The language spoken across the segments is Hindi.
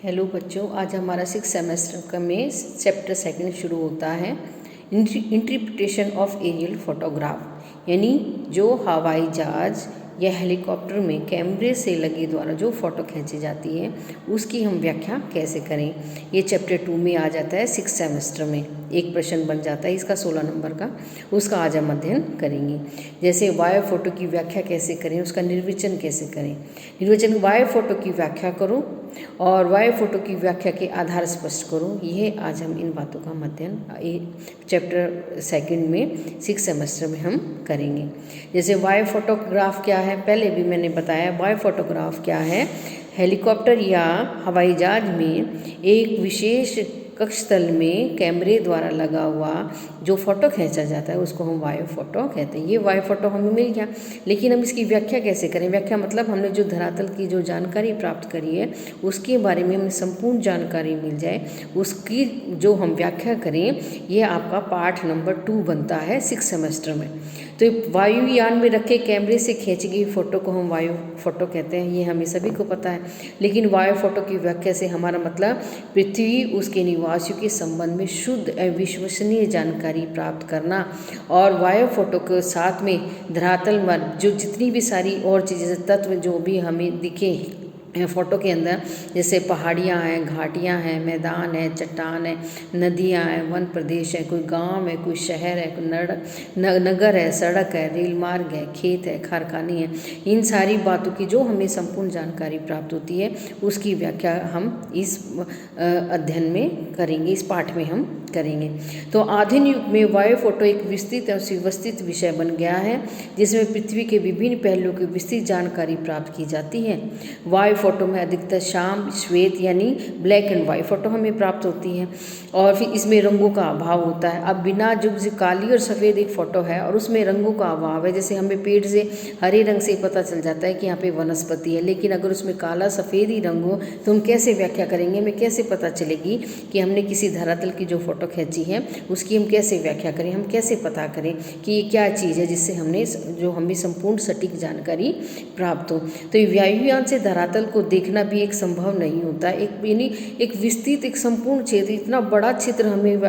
हेलो बच्चों, आज हमारा 6 सेमेस्टर का में चैप्टर सेकंड शुरू होता है। इंटरप्रिटेशन ऑफ एरियल फोटोग्राफ, यानी जो हवाई जहाज या हेलीकॉप्टर में कैमरे से लगे द्वारा जो फ़ोटो खींची जाती है उसकी हम व्याख्या कैसे करें। ये चैप्टर 2 में आ जाता है। 6 सेमेस्टर में एक प्रश्न बन जाता है इसका 16 नंबर का, उसका आज हम अध्ययन करेंगे। जैसे वायु फोटो की व्याख्या कैसे करें, उसका निर्वचन कैसे करें। निर्वचन वायु फोटो की व्याख्या करो और वायु फोटो की व्याख्या के आधार स्पष्ट करो। यह आज हम इन बातों का अध्ययन चैप्टर सेकंड में 6 सेमेस्टर में हम करेंगे। जैसे वायु फोटोग्राफ क्या है, पहले भी मैंने बताया। वायु फोटोग्राफ क्या है? हेलीकॉप्टर या हवाई जहाज में एक विशेष कक्षतल में कैमरे द्वारा लगा हुआ जो फोटो खींचा जाता है उसको हम वायु फोटो कहते हैं। ये वायु फोटो हमें मिल गया, लेकिन हम इसकी व्याख्या कैसे करें। व्याख्या मतलब हमने जो धरातल की जो जानकारी प्राप्त करी है उसके बारे में हमें संपूर्ण जानकारी मिल जाए, उसकी जो हम व्याख्या करें। ये आपका पाठ नंबर 2 बनता है 6 सेमेस्टर में। तो वायुयान में रखे कैमरे से खींची गई फोटो को हम वायु फोटो कहते हैं, ये हमें सभी को पता है। लेकिन वायु फोटो की व्याख्या से हमारा मतलब पृथ्वी, उसके निवासियों के संबंध में शुद्ध एवं विश्वसनीय जानकारी प्राप्त करना। और वायु फोटो के साथ में धरातल में जो जितनी भी सारी और चीज़ें तत्व जो भी हमें दिखे फ़ोटो के अंदर, जैसे पहाड़ियाँ हैं, घाटियाँ हैं, मैदान है, चट्टान है, नदियाँ हैं, वन प्रदेश है, कोई गांव है, कोई शहर है, कोई नगर है, सड़क है, रेल मार्ग है, खेत है, कारखाने हैं, इन सारी बातों की जो हमें संपूर्ण जानकारी प्राप्त होती है उसकी व्याख्या हम इस अध्ययन में करेंगे, इस पाठ में हम करेंगे। तो आधुनिक युग में वायु फोटो एक विस्तृत और सुव्यवस्थित विषय बन गया है, जिसमें पृथ्वी के विभिन्न पहलुओं की विस्तृत जानकारी प्राप्त की जाती है। वायु फोटो में अधिकतर श्याम श्वेत यानी ब्लैक एंड वाइट फोटो हमें प्राप्त होती है, और फिर इसमें रंगों का अभाव होता है। अब बिना जो काली और सफ़ेद एक फ़ोटो है और उसमें रंगों का अभाव है, जैसे हमें पेड़ से हरे रंग से पता चल जाता है कि यहाँ पे वनस्पति है, लेकिन अगर उसमें काला सफ़ेद ही रंग हो तो हम कैसे व्याख्या करेंगे, हमें कैसे पता चलेगी कि हमने किसी धरातल की जो फ़ोटो खींची है उसकी हम कैसे व्याख्या करें, हम कैसे पता करें कि ये क्या चीज़ है जिससे हमें संपूर्ण सटीक जानकारी प्राप्त हो। तो ये वायुयान से धरातल को देखना भी एक संभव नहीं होता। एक विस्तृत, एक संपूर्ण क्षेत्र, इतना बड़ा क्षेत्र हमें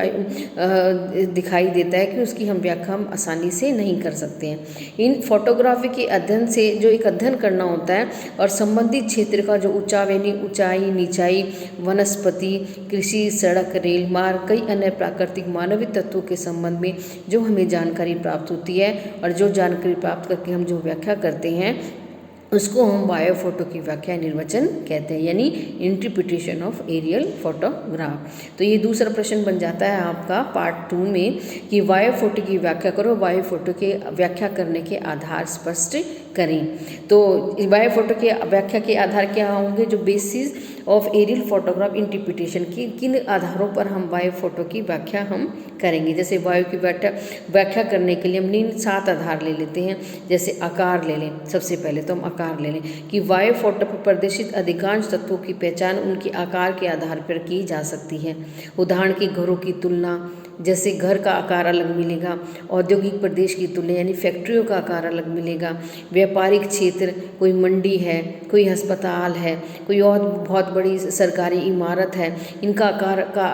दिखाई देता है कि उसकी हम व्याख्या हम आसानी से नहीं कर सकते हैं। इन फोटोग्राफी के अध्ययन से जो एक अध्ययन करना होता है और संबंधित क्षेत्र का जो ऊंचाई नीचाई, वनस्पति, कृषि, सड़क, रेल मार्ग, कई अन्य प्राकृतिक मानवीय तत्वों के संबंध में जो हमें जानकारी प्राप्त होती है और जो जानकारी प्राप्त करके हम जो व्याख्या करते हैं उसको हम वायु फोटो की व्याख्या निर्वचन कहते हैं, यानी इंटरप्रिटेशन ऑफ एरियल फोटोग्राफ। तो ये दूसरा प्रश्न बन जाता है आपका पार्ट 2 में कि वायु फोटो की व्याख्या करो, वायु फोटो के व्याख्या करने के आधार स्पष्ट करें। तो वायु फोटो के व्याख्या के आधार क्या होंगे, जो basis of aerial photograph interpretation की किन आधारों पर हम वायु फोटो की व्याख्या हम करेंगे। जैसे वायु की व्याख्या करने के लिए हम निम्न 7 आधार ले लेते हैं। जैसे आकार ले लें, सबसे पहले तो हम आकार ले लें कि वायु फोटो पर प्रदर्शित अधिकांश तत्वों की पहचान उनके आकार के आधार पर की जा सकती है। उदाहरण के घरों की तुलना, जैसे घर का आकार अलग मिलेगा, औद्योगिक प्रदेश की तुलना यानी फैक्ट्रियों का आकार अलग मिलेगा, व्यापारिक क्षेत्र, कोई मंडी है, कोई अस्पताल है, कोई और बहुत बड़ी सरकारी इमारत है, इनका आकार का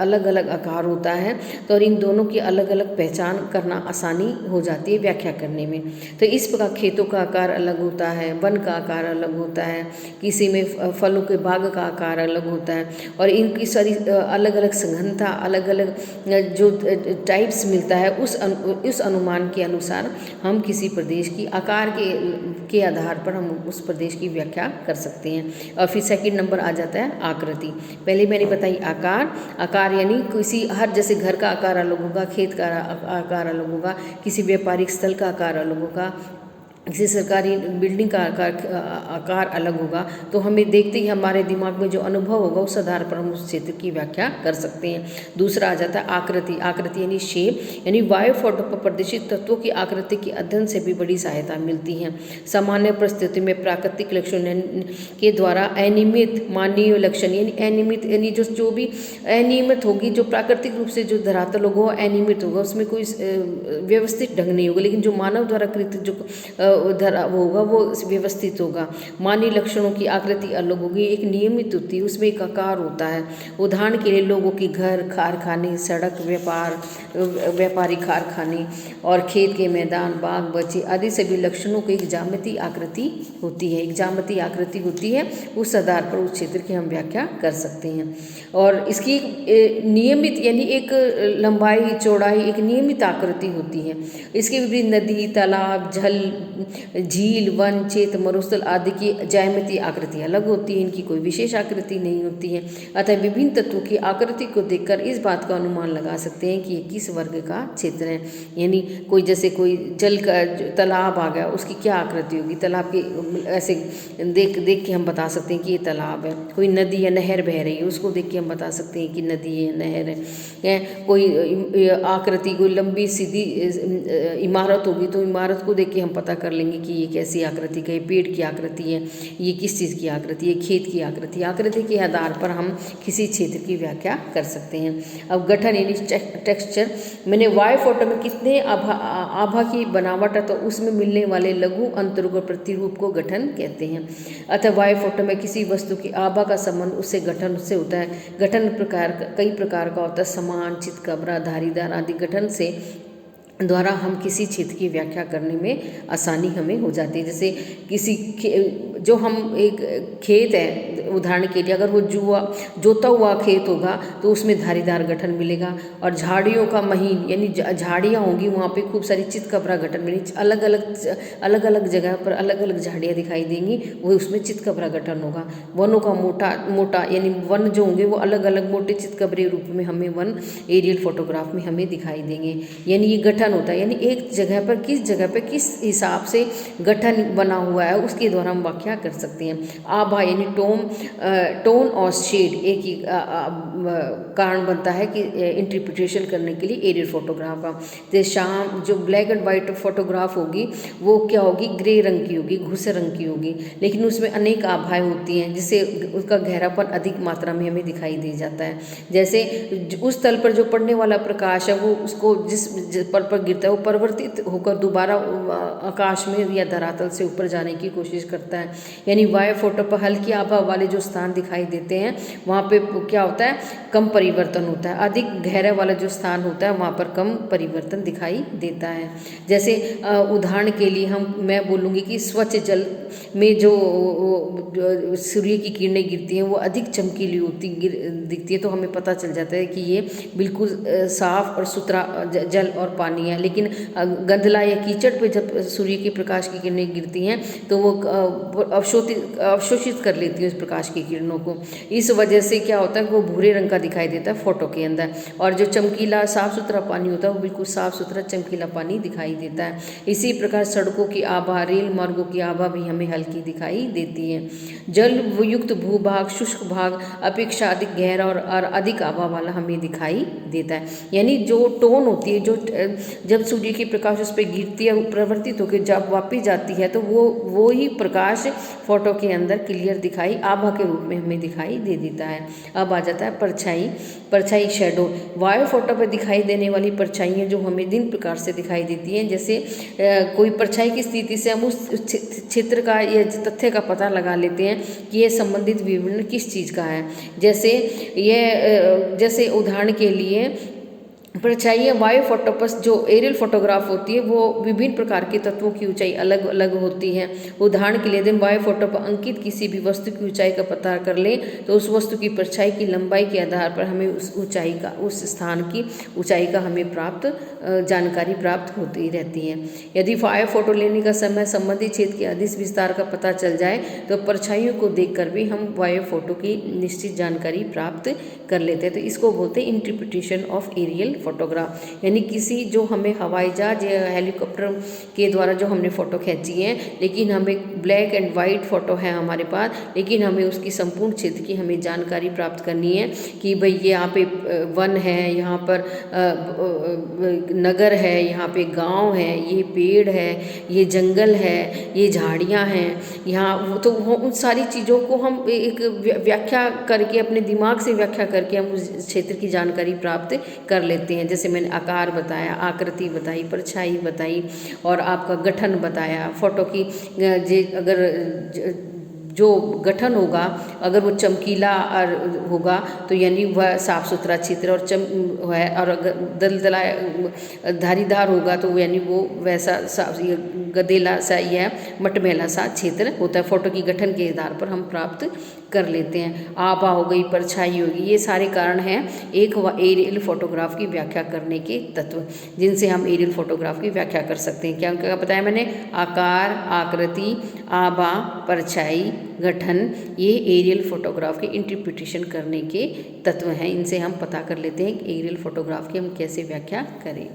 अलग अलग आकार होता है। तो और इन दोनों की अलग अलग पहचान करना आसानी हो जाती है व्याख्या करने में। तो इस प्रकार खेतों का आकार अलग होता है, वन का आकार अलग होता है, किसी में फलों के बाग का आकार अलग होता है, और इनकी सारी अलग अलग सघनता, अलग अलग जो टाइप्स मिलता है उस अनुमान के अनुसार हम किसी प्रदेश की आकार के आधार पर हम उस प्रदेश की व्याख्या कर सकते हैं। और फिर सेकंड नंबर आ जाता है आकृति। पहले मैंने बताई आकार यानी किसी जैसे घर का आकार अलग होगा, खेत का आकार अलग होगा, किसी व्यापारिक स्थल का आकार अलग होगा, किसी सरकारी बिल्डिंग का आकार अलग होगा। तो हमें देखते ही हमारे दिमाग में जो अनुभव होगा उस आधार पर हम उस क्षेत्र की व्याख्या कर सकते हैं। दूसरा आ जाता है आकृति यानी शेप, यानी वायु फोटो पर प्रदर्शित तत्वों की आकृति के अध्ययन से भी बड़ी सहायता मिलती है। सामान्य परिस्थिति में प्राकृतिक लक्षण के द्वारा अनियमित मानवीय लक्षण यानी अनियमित यानी जो भी अनियमित होगी, जो प्राकृतिक रूप से जो धरातल होगा वो अनियमित होगा, उसमें कोई व्यवस्थित ढंग नहीं होगा। लेकिन जो मानव द्वारा कृत जो धरा वो होगा वो व्यवस्थित होगा। मानवीय लक्षणों की आकृति अलग होगी, एक नियमित होती है, उसमें एक आकार होता है। उदाहरण के लिए लोगों के घर, कारखाने, सड़क, व्यापारी कारखाने और खेत के मैदान, बाग बगीचे आदि सभी लक्षणों को एक ज्यामितीय आकृति होती है। एक ज्यामितीय आकृति होती है, उस आधार पर उस क्षेत्र की हम व्याख्या कर सकते हैं। और इसकी नियमित यानी एक लंबाई चौड़ाई एक नियमित आकृति होती है। इसके विपरीत नदी, तालाब, झील, वन, क्षेत्र, मरुस्थल आदि की ज्यामितीय आकृति अलग होती है, इनकी कोई विशेष आकृति नहीं होती है। अतः विभिन्न तत्वों की आकृति को देखकर इस बात का अनुमान लगा सकते हैं कि ये किस वर्ग का क्षेत्र है। यानी कोई जैसे कोई जल का तालाब आ गया, उसकी क्या आकृति होगी, तालाब की ऐसे देख के हम बता सकते हैं कि ये तालाब है। कोई नदी या नहर बह रही है, उसको देख के हम बता सकते हैं कि नदी है, नहर है। कोई आकृति, कोई लंबी सीधी इमारत होगी तो इमारत को देख के हम पता कर लेंगे कि ये कैसी आकृति का, ये पेड़ की आकृति है, ये किस चीज़ की आकृति है, खेत की आकृति। आकृति के आधार पर हम किसी क्षेत्र की व्याख्या कर सकते हैं। अब गठन यानी टेक्सचर, मैंने वायु फोटो में कितने आभा की बनावट है तो उसमें मिलने वाले लघु अंतरों को प्रतिरूप को गठन कहते हैं। अतः वायु फोटो में किसी वस्तु की आभा का संबंध उससे गठन से होता है। गठन कई प्रकार का होता है, समान, चितकबरा, धारीदार आदि गठन से द्वारा हम किसी क्षेत्र की व्याख्या करने में आसानी हमें हो जाती है। जैसे जो हम एक खेत है, उदाहरण के लिए अगर वो जोता हुआ खेत होगा तो उसमें धारीदार गठन मिलेगा। और झाड़ियों का महीन यानी झाड़ियाँ होंगी, वहाँ पे खूब सारी चितकबरा गठन मिलेगी। अलग अलग जगह पर अलग अलग झाड़ियाँ दिखाई देंगी, वो उसमें चितकबरा गठन होगा। वनों का मोटा यानी वन जो होंगे वो अलग अलग मोटे चितकबरे रूप में हमें वन एरियल फोटोग्राफ में हमें दिखाई देंगे। यानी ये गठन होता है, यानी एक जगह पर किस हिसाब से गठन बना हुआ है उसके द्वारा हम व्याख्या कर सकते हैं। आभा यानी टोन और शेड एक ही कारण बनता है कि इंटरप्रिटेशन करने के लिए एरियल फोटोग्राफ का। जैसे शाम जो ब्लैक एंड वाइट फोटोग्राफ होगी वो क्या होगी, ग्रे रंग की होगी, घुसे रंग की होगी, लेकिन उसमें अनेक आभाएं होती हैं जिससे उसका गहरापन अधिक मात्रा में हमें दिखाई दे जाता है। जैसे उस तल पर जो पड़ने वाला प्रकाश है वो उसको जिस पल पर गिरता है वो परिवर्तित होकर दोबारा आकाश में या धरातल से ऊपर जाने की कोशिश करता है। यानी वायु फोटो पर हल्की आभा वाले जो स्थान दिखाई देते हैं वहाँ पे क्या होता है, कम परिवर्तन होता है। अधिक गहरे वाला जो स्थान होता है वहाँ पर कम परिवर्तन दिखाई देता है। जैसे उदाहरण के लिए मैं बोलूँगी कि स्वच्छ जल में जो सूर्य की किरणें गिरती हैं वो अधिक चमकीली दिखती है, तो हमें पता चल जाता है कि ये बिल्कुल साफ और सुथरा जल और पानी है। लेकिन गंधला या कीचड़ पे जब सूर्य के प्रकाश की किरणें गिरती हैं तो वो अवशोषित कर लेती हैं उस प्रकाश की किरणों को। इस वजह से क्या होता है, वो भूरे रंग का दिखाई देता है फोटो के अंदर, और जो चमकीला साफ सुथरा पानी होता है वो बिल्कुल साफ सुथरा चमकीला पानी दिखाई देता है। इसी प्रकार सड़कों की आभा, रेल मार्गों की आभा भी हमें हल्की दिखाई देती है। जल युक्त भूभाग, शुष्क भाग अपेक्षा अधिक गहरा और अधिक आभा वाला हमें दिखाई देता है। यानी जो टोन होती है, जो जब सूर्य की प्रकाश उस पर गिरती है, परिवर्तित होकर जब वापस जाती है तो वो ही प्रकाश फोटो के अंदर क्लियर दिखाई आभा के रूप में हमें दिखाई दे देता है। अब आ जाता है परछाई शेडो। वायु फोटो पर दिखाई देने वाली परछाइयाँ जो हमें दिन प्रकार से दिखाई देती हैं, जैसे कोई परछाई की स्थिति से हम उस क्षेत्र का या तथ्य का पता लगा लेते हैं कि यह संबंधित विवरण किस चीज़ का है। जैसे उदाहरण के लिए परछाई वायु फोटो पर जो एरियल फोटोग्राफ होती है वो विभिन्न प्रकार के तत्वों की ऊंचाई अलग अलग होती है। उदाहरण के लिए यदि वायु फोटो पर अंकित किसी भी वस्तु की ऊंचाई का पता कर लें तो उस वस्तु की परछाई की लंबाई के आधार पर हमें उस स्थान की ऊंचाई का हमें जानकारी प्राप्त होती रहती है। यदि वायु फोटो लेने का समय संबंधित क्षेत्र के अधिक विस्तार का पता चल जाए तो परछाइयों को देखकर भी हम वायु फोटो की निश्चित जानकारी प्राप्त कर लेते हैं। तो इसको बोलते हैं इंटरप्रिटेशन ऑफ एरियल फोटोग्राफ। यानी किसी जो हमें हवाई जहाज या हेलीकॉप्टर के द्वारा जो हमने फ़ोटो खींची है, लेकिन हमें ब्लैक एंड वाइट फ़ोटो है हमारे पास, लेकिन हमें उसकी संपूर्ण क्षेत्र की हमें जानकारी प्राप्त करनी है कि भाई यहाँ पे वन है, यहाँ पर नगर है, यहाँ पे गांव है, ये पेड़ है, ये जंगल है, ये झाड़ियाँ हैं यहाँ। तो उन सारी चीज़ों को हम एक व्याख्या करके अपने दिमाग से व्याख्या करके हम उस क्षेत्र की जानकारी प्राप्त कर लेते हैं। लेते हैं। जैसे मैंने आकार बताया, आकृति बताई, परछाई बताई और आपका गठन बताया। फोटो की अगर जो गठन होगा अगर वो चमकीला और होगा तो यानी वह साफ़ सुथरा चित्र और है, और अगर दलदला धारीदार होगा तो यानी वो वैसा गदेला सा या मटमैला सा क्षेत्र होता है। फोटो की गठन के आधार पर हम प्राप्त कर लेते हैं। आभा हो गई, परछाई होगी, ये सारे कारण हैं एक एरियल फोटोग्राफ की व्याख्या करने के तत्व, जिनसे हम एरियल फोटोग्राफ की व्याख्या कर सकते हैं। क्या क्या बताया मैंने? आकार, आकृति, आभा, परछाई, गठन, ये एरियल फोटोग्राफ के इंटरप्रिटेशन करने के तत्व हैं। इनसे हम पता कर लेते हैं कि एरियल फोटोग्राफ की हम कैसे व्याख्या करें।